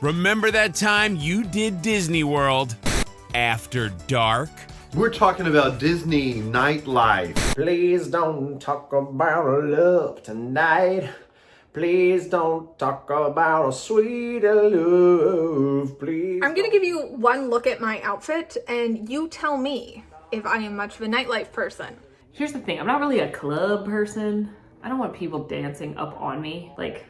Remember that time you did Disney World after dark? We're talking about Disney Nightlife. Please don't talk about love tonight. Please don't talk about a sweet love, please. I'm gonna give you one look at my outfit and you tell me if I am much of a nightlife person. Here's the thing, I'm not really a club person. I don't want people dancing up on me. Like,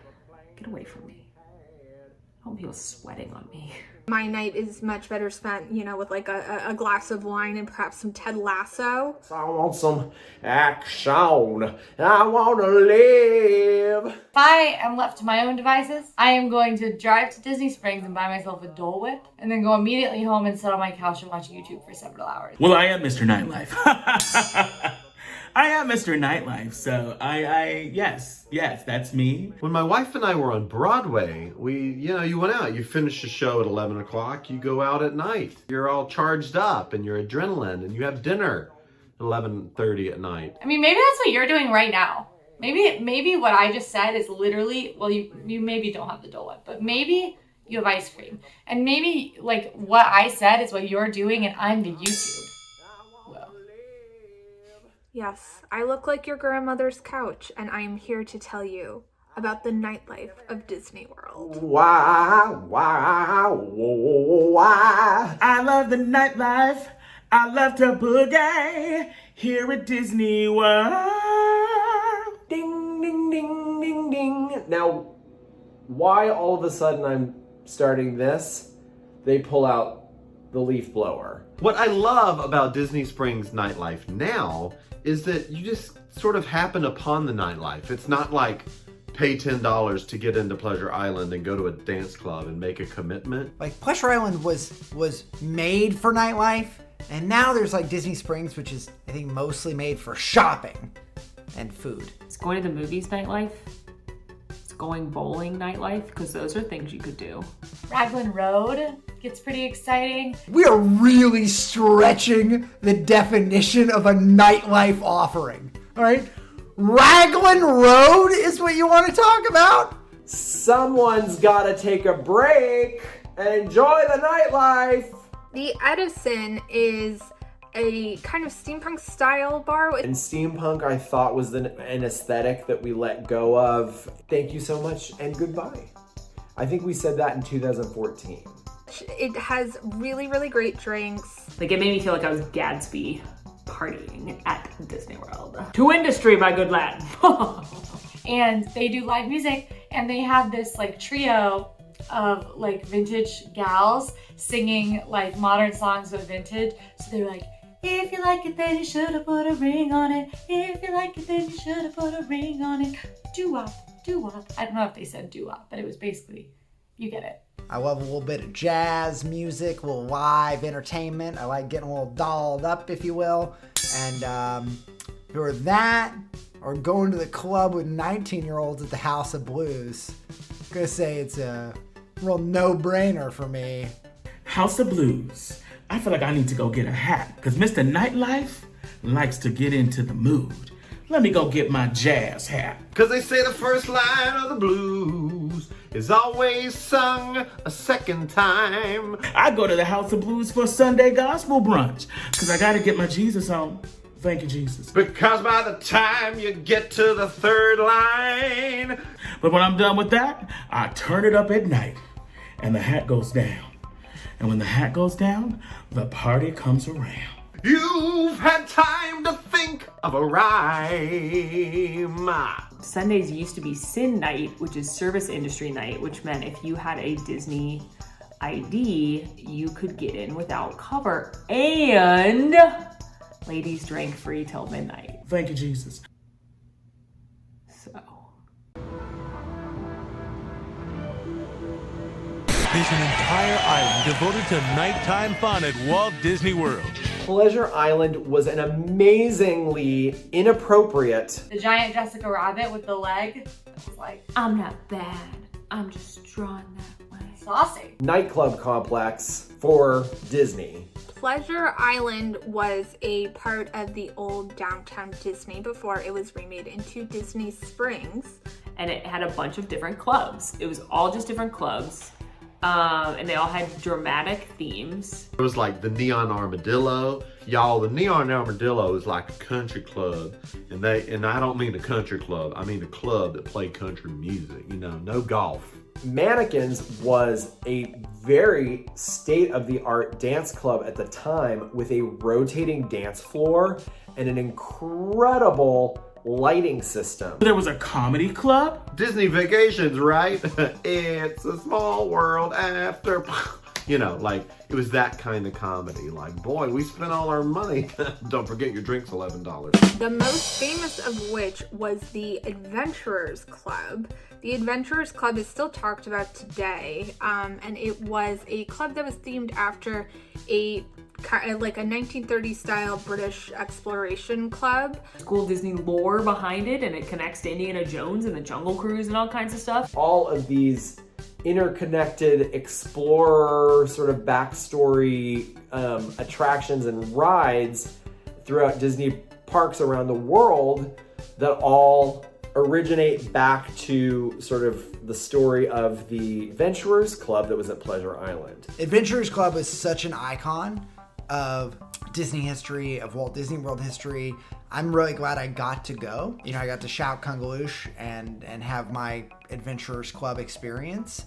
get away from me. I don't want people sweating on me. My night is much better spent, you know, with like a glass of wine and perhaps some Ted Lasso. I want some action. I want to live. If I am left to my own devices, I am going to drive to Disney Springs and buy myself a Dole Whip and then go immediately home and sit on my couch and watch YouTube for several hours. Well, I am Mr. Nightlife. I am Mr. Nightlife, so yes, that's me. When my wife and I were on Broadway, you went out, you finished the show at 11 o'clock, you go out at night. You're all charged up and you're adrenaline and you have dinner at 11:30 at night. I mean, maybe that's what you're doing right now. Maybe what I just said is literally, well, you maybe don't have the Dole Whip, but maybe you have ice cream. And maybe like what I said is what you're doing and I'm the YouTube. Yes, I look like your grandmother's couch, and I am here to tell you about the nightlife of Disney World. Why? I love the nightlife. I love to boogie here at Disney World. Ding, ding, ding, ding, ding. Now, why all of a sudden I'm starting this? They pull out the leaf blower. What I love about Disney Springs Nightlife now is that you just sort of happen upon the nightlife. It's not like pay $10 to get into Pleasure Island and go to a dance club and make a commitment. Like Pleasure Island was made for nightlife, and now there's like Disney Springs, which is I think mostly made for shopping and food. It's going to the movies nightlife. It's going bowling nightlife, because those are things you could do. Raglan Road gets pretty exciting. We are really stretching the definition of a nightlife offering, all right? Raglan Road is what you want to talk about? Someone's got to take a break and enjoy the nightlife. The Edison is a kind of steampunk style bar. And steampunk I thought was an aesthetic that we let go of. Thank you so much and goodbye. I think we said that in 2014. It has really, really great drinks. Like, it made me feel like I was Gadsby partying at Disney World. To industry, my good lad. And they do live music, and they have this like trio of like vintage gals singing like modern songs but vintage. So they're like, if you like it, then you should have put a ring on it. If you like it, then you should have put a ring on it. Doo-wop, doo-wop. I don't know if they said doo-wop, but it was basically, you get it. I love a little bit of jazz music, a little live entertainment. I like getting a little dolled up, if you will. And for that, or going to the club with 19-year-olds at the House of Blues, I'm gonna say it's a real no-brainer for me. House of Blues. I feel like I need to go get a hat, because Mr. Nightlife likes to get into the mood. Let me go get my jazz hat. Because they say the first line of the blues is always sung a second time. I go to the House of Blues for Sunday gospel brunch, because I got to get my Jesus on. Thank you, Jesus. Because by the time you get to the third line. But when I'm done with that, I turn it up at night, and the hat goes down. And when the hat goes down, the party comes around. You've had time to think of a rhyme. Sundays used to be Sin Night, which is service industry night, which meant if you had a Disney ID, you could get in without cover. And ladies drank free till midnight. Thank you, Jesus. So. There's an entire island devoted to nighttime fun at Walt Disney World. Pleasure Island was an amazingly inappropriate. The giant Jessica Rabbit with the leg. That was like, I'm not bad. I'm just drawn that way. Saucy. Nightclub complex for Disney. Pleasure Island was a part of the old downtown Disney before it was remade into Disney Springs. And it had a bunch of different clubs. It was all just different clubs. And they all had dramatic themes. It was like the Neon Armadillo. Y'all, the Neon Armadillo is like a country club. And I don't mean a country club. I mean a club that played country music. You know, no golf. Mannequins was a very state-of-the-art dance club at the time with a rotating dance floor and an incredible lighting system. There was a comedy club. Disney Vacations, right? It's a small world after... You know, like, it was that kind of comedy. Like, boy, we spent all our money. Don't forget your drink's $11. The most famous of which was the Adventurers Club. The Adventurers Club is still talked about today, and it was a club that was themed after a 1930s style British exploration club. Cool Disney lore behind it, and it connects to Indiana Jones and the Jungle Cruise and all kinds of stuff. All of these interconnected explorer sort of backstory attractions and rides throughout Disney parks around the world that all originate back to sort of the story of the Adventurers Club that was at Pleasure Island. Adventurers Club was such an icon of Disney history, of Walt Disney World history. I'm really glad I got to go. You know, I got to shout Kungaloosh and have my Adventurers Club experience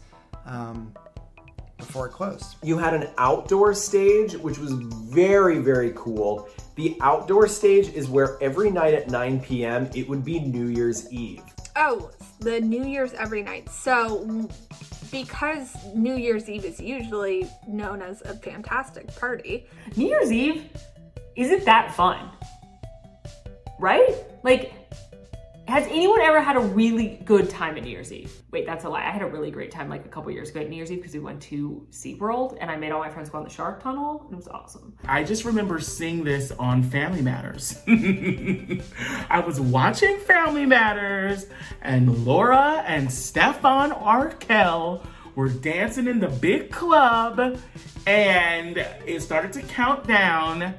before it closed. You had an outdoor stage, which was very, very cool. The outdoor stage is where every night at 9 p.m. it would be New Year's Eve. Oh, the New Year's every night. So, because New Year's Eve is usually known as a fantastic party. New Year's Eve isn't that fun, right? Like, has anyone ever had a really good time at New Year's Eve? Wait, that's a lie. I had a really great time like a couple years ago at New Year's Eve because we went to SeaWorld and I made all my friends go on the shark tunnel and it was awesome. I just remember seeing this on Family Matters. I was watching Family Matters and Laura and Stefan Arkell were dancing in the big club and it started to count down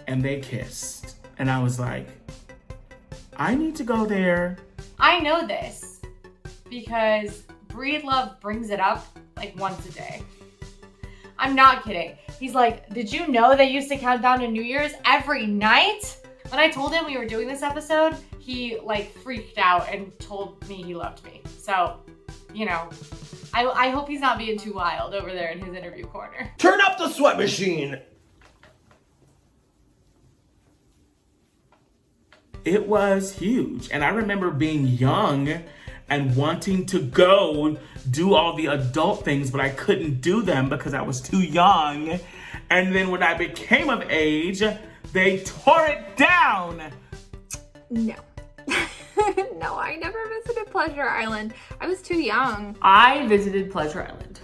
and they kissed. And I was like, I need to go there. I know this because Breedlove brings it up like once a day. I'm not kidding. He's like, did you know they used to count down to New Year's every night? When I told him we were doing this episode, he like freaked out and told me he loved me. So, you know, I hope he's not being too wild over there in his interview corner. Turn up the sweat machine! It was huge. And I remember being young and wanting to go do all the adult things, but I couldn't do them because I was too young. And then when I became of age, they tore it down. No. No, I never visited Pleasure Island. I was too young. I visited Pleasure Island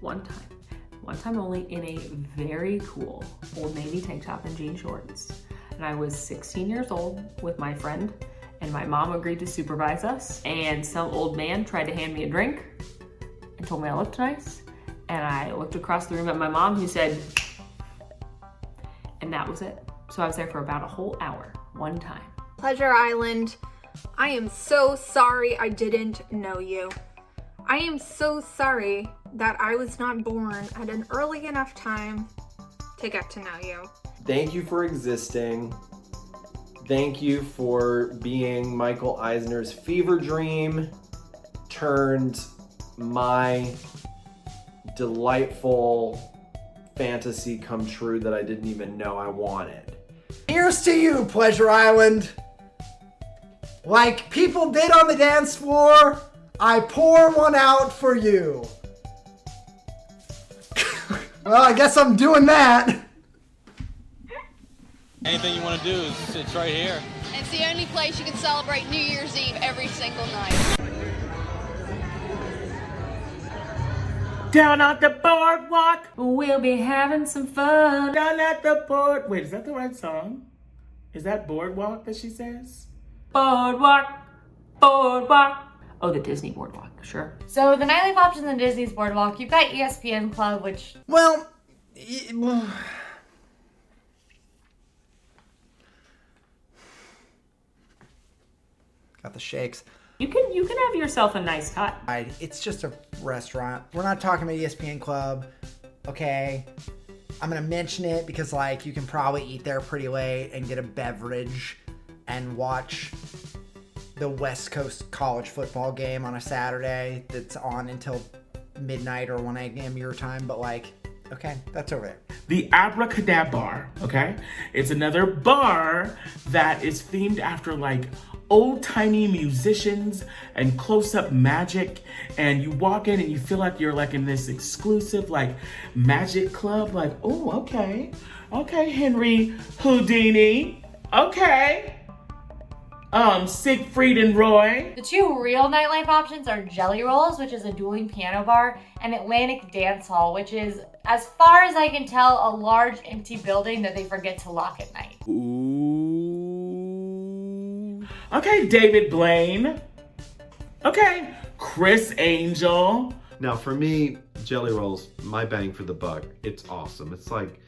one time only, in a very cool Old Navy tank top and jean shorts. And I was 16 years old with my friend, and my mom agreed to supervise us. And some old man tried to hand me a drink and told me I looked nice. And I looked across the room at my mom, who said, and that was it. So I was there for about a whole hour, one time. Pleasure Island, I am so sorry I didn't know you. I am so sorry that I was not born at an early enough time to get to know you. Thank you for existing. Thank you for being Michael Eisner's fever dream turned my delightful fantasy come true that I didn't even know I wanted. Here's to you, Pleasure Island. Like people did on the dance floor, I pour one out for you. Well, I guess I'm doing that. Anything you want to do, it's right here. It's the only place you can celebrate New Year's Eve every single night. Down on the boardwalk, We'll be having some fun. down at the board. Wait, is that the right song? Is that boardwalk that she says? Boardwalk, boardwalk. Oh, the Disney boardwalk, sure. So the nightlife options in Disney's Boardwalk, you've got ESPN Club, which... Well, got the shakes. You can have yourself a nice cut. It's just a restaurant. We're not talking about ESPN Club. Okay. I'm going to mention it because, like, you can probably eat there pretty late and get a beverage and watch the West Coast college football game on a Saturday that's on until midnight or 1 a.m. your time. But, like, okay, that's over there. The Abracadabra Bar, okay? It's another bar that is themed after, like, old-timey musicians and close-up magic, and you walk in and you feel like you're like in this exclusive like magic club, like, oh, okay, Henry Houdini, okay, Siegfried and Roy. The two real nightlife options are Jellyrolls, which is a dueling piano bar, and Atlantic Dance Hall, which is, as far as I can tell, a large empty building that they forget to lock at night. Okay, David Blaine. Okay, Chris Angel. Now for me, Jellyrolls, my bang for the buck. It's awesome. It's like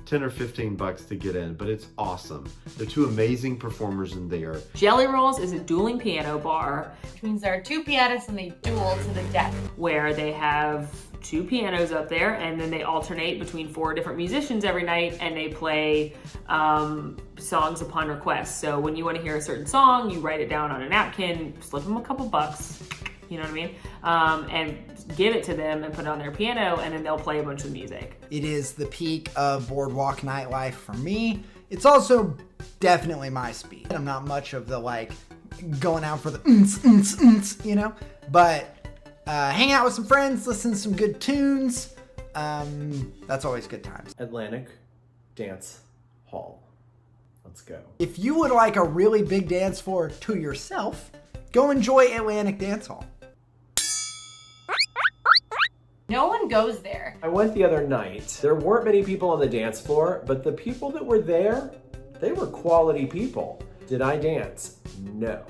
10 or 15 bucks to get in, but it's awesome. They're two amazing performers in there. Jellyrolls is a dueling piano bar, Which means there are two pianists and they duel to the death. where they have two pianos up there, and then they alternate between 4 different musicians every night, and they play songs upon request. So when you want to hear a certain song, you write it down on a napkin, slip them a couple bucks, you know what I mean? And give it to them and put it on their piano, and then they'll play a bunch of music. It is the peak of boardwalk nightlife for me. It's also definitely my speed. I'm not much of the like going out for the you know, but hang out with some friends, listen to some good tunes. That's always good times. Atlantic Dance Hall. Let's go. If you would like a really big dance floor to yourself, go enjoy Atlantic Dance Hall. No one goes there. I went the other night. There weren't many people on the dance floor, but the people that were there, they were quality people. Did I dance? No,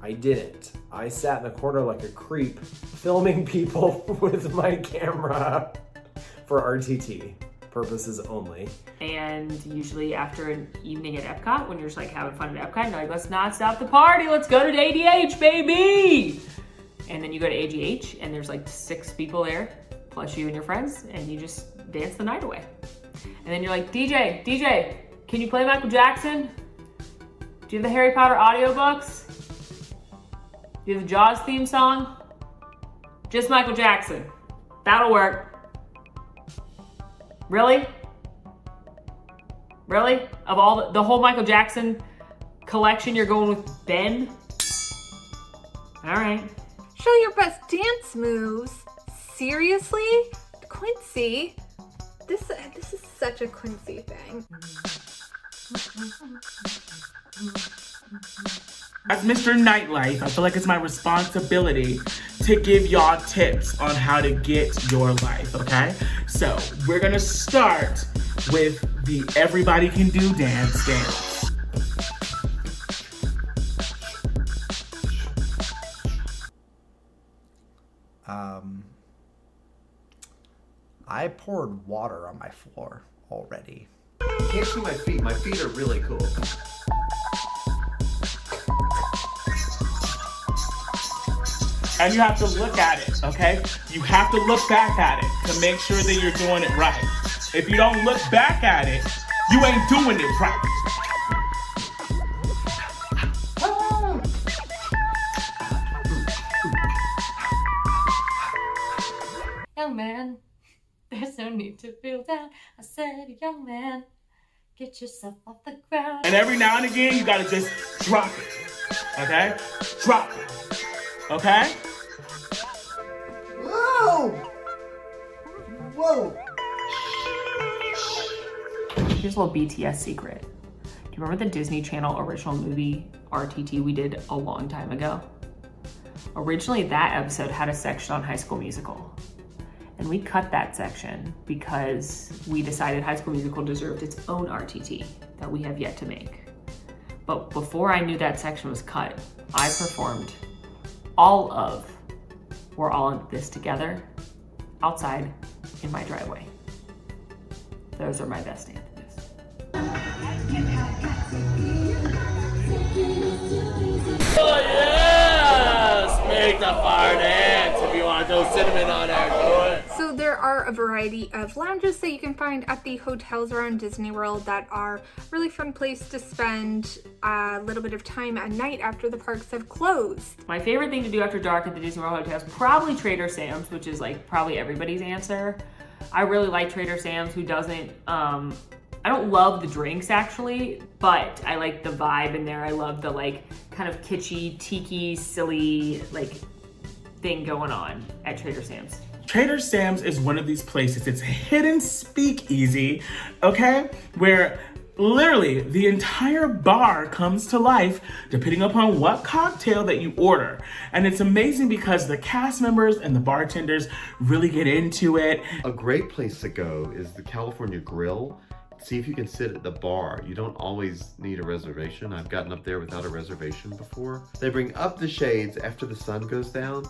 I didn't. I sat in the corner like a creep, filming people with my camera for RTT purposes only. And usually after an evening at Epcot, when you're just like having fun at Epcot, you're like, let's not stop the party, let's go to ADH, baby! And then you go to AGH, and there's like 6 people there, plus you and your friends, and you just dance the night away. And then you're like, DJ, can you play Michael Jackson? Do you have the Harry Potter audiobooks? Do you have the Jaws theme song? Just Michael Jackson. That'll work. Really? Really? Of all the whole Michael Jackson collection, you're going with Ben? All right. Show your best dance moves. Seriously? Quincy? This is such a Quincy thing. As Mr. Nightlife, I feel like it's my responsibility to give y'all tips on how to get your life, okay? So we're gonna start with the everybody can do dance. I poured water on my floor already. You can't see my feet. My feet are really cool. And you have to look at it, okay? You have to look back at it to make sure that you're doing it right. If you don't look back at it, you ain't doing it right. Young man, there's no need to feel down. I said, young man, get yourself off the ground. And every now and again, you gotta just drop it, okay? Drop it, okay? Whoa! Here's a little BTS secret. Do you remember the Disney Channel original movie RTT we did a long time ago? Originally, that episode had a section on High School Musical. And we cut that section because we decided High School Musical deserved its own RTT that we have yet to make. But before I knew that section was cut, I performed all of We're All in This Together outside in my driveway. Those are my best anthems. Oh yeah! make the fire dance. If you want to throw cinnamon on there, do it. So there are a variety of lounges that you can find at the hotels around Disney World that are a really fun place to spend a little bit of time at night after the parks have closed. My favorite thing to do after dark at the Disney World Hotel is probably Trader Sam's, which is like probably everybody's answer. I really like Trader Sam's. Who doesn't? I don't love the drinks actually, but I like the vibe in there. I love the like kind of kitschy, tiki, silly like thing going on at Trader Sam's. Trader Sam's is one of these places. It's a hidden speakeasy, okay? Where literally the entire bar comes to life depending upon what cocktail that you order. And it's amazing because the cast members and the bartenders really get into it. A great place to go is the California Grill. See if you can sit at the bar. You don't always need a reservation. I've gotten up there without a reservation before. They bring up the shades after the sun goes down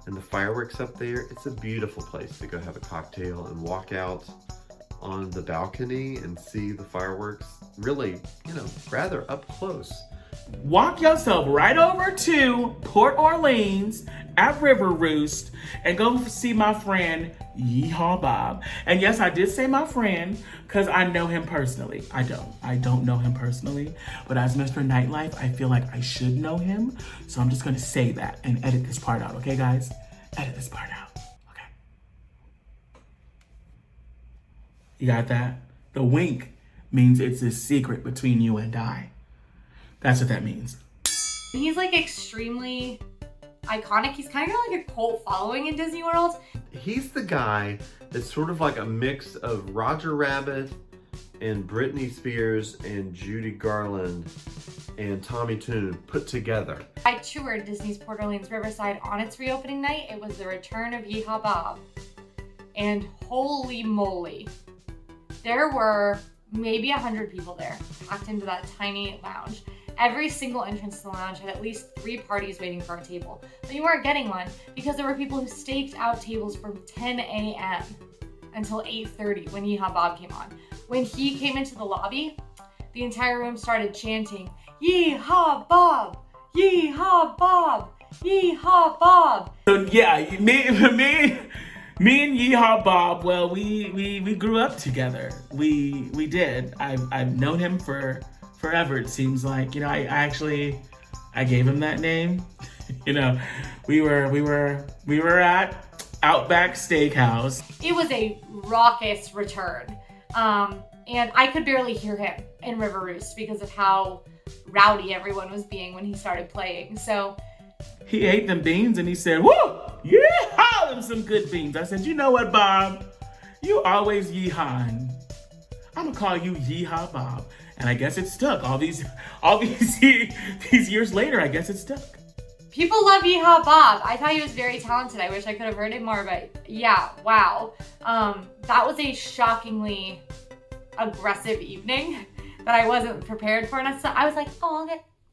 and the fireworks up there. It's a beautiful place to go have a cocktail and walk out on the balcony and see the fireworks really, rather up close. Walk yourself right over to Port Orleans at River Roost and go see my friend Yeeha Bob. And yes, I did say my friend because I know him personally. I don't know him personally, but as Mr. Nightlife, I feel like I should know him. So I'm just gonna say that and edit this part out, okay guys? Edit this part out, okay? You got that? The wink means it's a secret between you and I. That's what that means. He's like extremely iconic. He's kind of like a cult following in Disney World. He's the guy that's sort of like a mix of Roger Rabbit and Britney Spears and Judy Garland and Tommy Tune put together. I toured Disney's Port Orleans Riverside on its reopening night. It was the return of Yeeha Bob. And holy moly, there were maybe 100 people there, packed into that tiny lounge. Every single entrance to the lounge had at least 3 parties waiting for a table. But you weren't getting one because there were people who staked out tables from 10 a.m. until 8:30 when Yeeha Bob came on. When he came into the lobby, the entire room started chanting, "Yeeha Bob! Yeeha Bob! Yeeha Bob!" So yeah, me and Yeeha Bob, well, we grew up together. We did. I've known him for forever, it seems like. I gave him that name. We were at Outback Steakhouse. It was a raucous return. And I could barely hear him in River Roost because of how rowdy everyone was being when he started playing. So he ate them beans and he said, "Woo! Yeah, them some good beans." I said, "You know what, Bob? You always yeehaw. I'm gonna call you Yeeha Bob." And I guess it stuck. All these years later, I guess it stuck. People love Yeeha Bob. I thought he was very talented. I wish I could have heard him more, but yeah, wow. That was a shockingly aggressive evening that I wasn't prepared for. And so I was like, oh,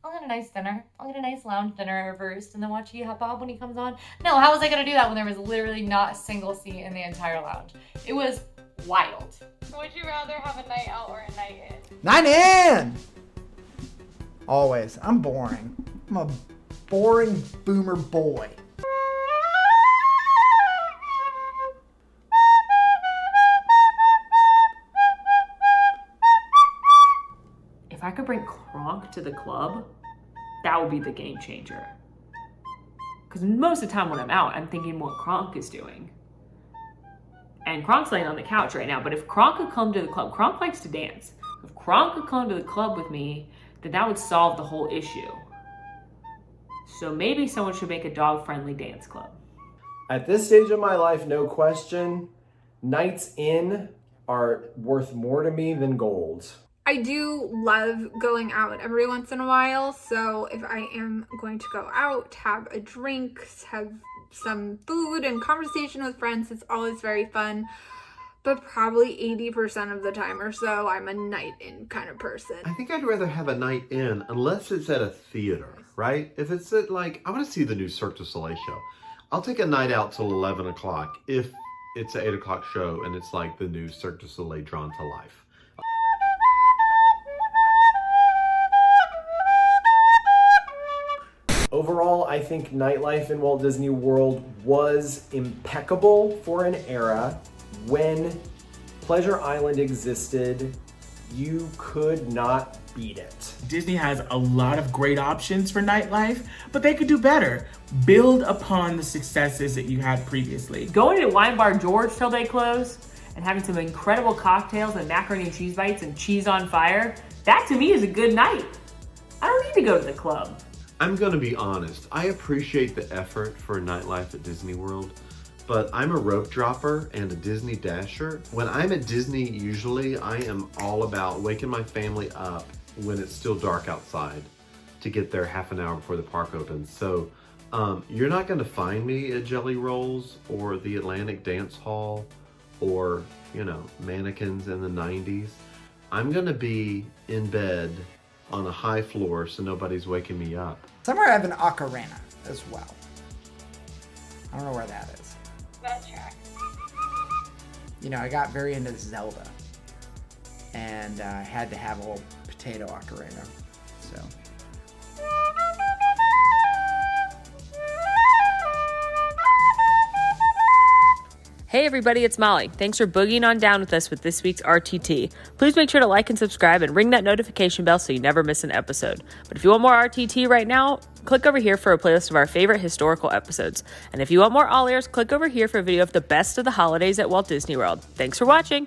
I'll get a nice dinner. I'll get a nice lounge dinner at Roost and then watch Yeeha Bob when he comes on. No, how was I gonna do that when there was literally not a single seat in the entire lounge? It was wild. Would you rather have a night out or a night in? Night in! Always. I'm boring. I'm a boring boomer boy. If I could bring Kronk to the club, that would be the game changer. Because most of the time when I'm out, I'm thinking what Kronk is doing. And Kronk's laying on the couch right now, but if Kronk could come to the club, Kronk likes to dance. If Kronk could come to the club with me, then that would solve the whole issue. So maybe someone should make a dog-friendly dance club. At this stage of my life, no question, nights in are worth more to me than gold. I do love going out every once in a while, so if I am going to go out, have a drink, have some food and conversation with friends, it's always very fun. But probably 80% of the time or so, I'm a night in kind of person. I think I'd rather have a night in unless it's at a theater, right? If it's at I want to see the new Cirque du Soleil show. I'll take a night out till 11 o'clock if it's an 8 o'clock show and it's like the new Cirque du Soleil drawn to life. Overall, I think nightlife in Walt Disney World was impeccable for an era when Pleasure Island existed. You could not beat it. Disney has a lot of great options for nightlife, but they could do better. Build upon the successes that you had previously. Going to Wine Bar George till they close and having some incredible cocktails and macaroni and cheese bites and cheese on fire, that to me is a good night. I don't need to go to the club. I'm gonna be honest, I appreciate the effort for nightlife at Disney World, but I'm a rope dropper and a Disney dasher. When I'm at Disney, usually I am all about waking my family up when it's still dark outside to get there half an hour before the park opens. So you're not gonna find me at Jellyrolls or the Atlantic Dance Hall or, you know, Mannequins in the 90s. I'm gonna be in bed on a high floor so nobody's waking me up. Somewhere I have an ocarina as well. I don't know where that is. That track. You know, I got very into Zelda, and I had to have a little potato ocarina, so. Hey everybody, it's Molly. Thanks for boogieing on down with us with this week's RTT. Please make sure to like and subscribe and ring that notification bell so you never miss an episode. But if you want more RTT right now, click over here for a playlist of our favorite historical episodes. And if you want more All Ears, click over here for a video of the best of the holidays at Walt Disney World. Thanks for watching.